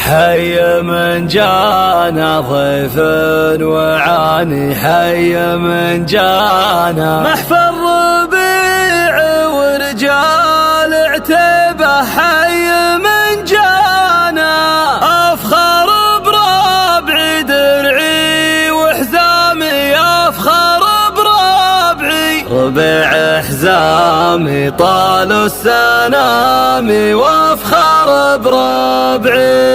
حي من جانا ضيف وعاني، حي من جانا محفل ربيع ورجال عتبه، حي من جانا افخر بربعي درعي وحزامي، افخر بربعي ربيع حزامي طالوا السنامي وافخر بربعي.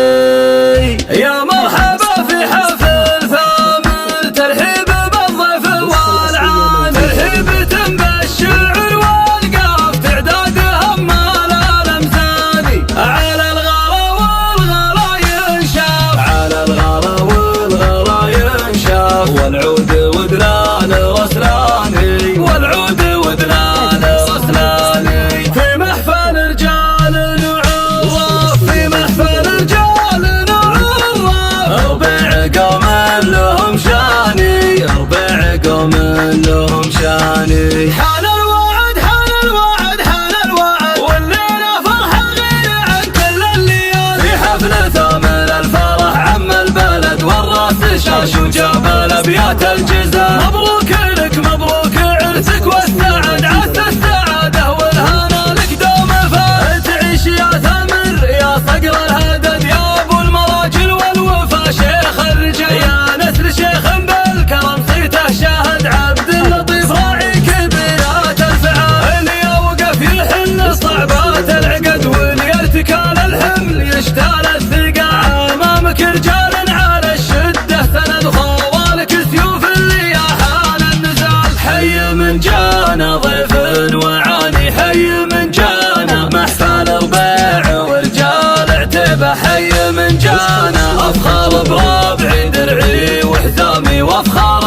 يا مرحبا في حفل ثامن ترحيب بالضيف والعان، ترحيبة بالشعر والقاف تعداد همال الامثال، على الغلا والغلا ينشاف، على الغلا والغلا ينشاف، والعود ودلال رسلاني، والعود ودلال رسلاني في محفل رجال نعوف، في محفل رجال نعوف، ربيع قوم لهم شاني، ربيع قوم لهم شاني. حان الوعد حان الوعد حان الوعد، والليلة فرحة غير عن كل الليالي، في حفل ثامن الفرح عم البلد والراس شاش وجاب الابيات الجزا. مبروك لك مبروك عرسك والسعد، عسى السعادة والهنا لك دوم فات، تعيش يا ثامر يا صقر الهدد، يا ابو المراجل والوفا شيخ الرجال، يا نسل شيخ بالكرم صيته شاهد، عبد اللطيف راعي كبيرات الفعال، اللي يوقف يحل صعبات العقد، واللي ارتكال الحمل يشتال الثقال، امامك رجال على الشده سند، خوالك سيوف اللي حال النزال. حي من جانا ضيف وعاني، حي من جانا محفل ربيع ورجال عتبه، حي من جانا افخر بربعي درعي وحزامي وافخر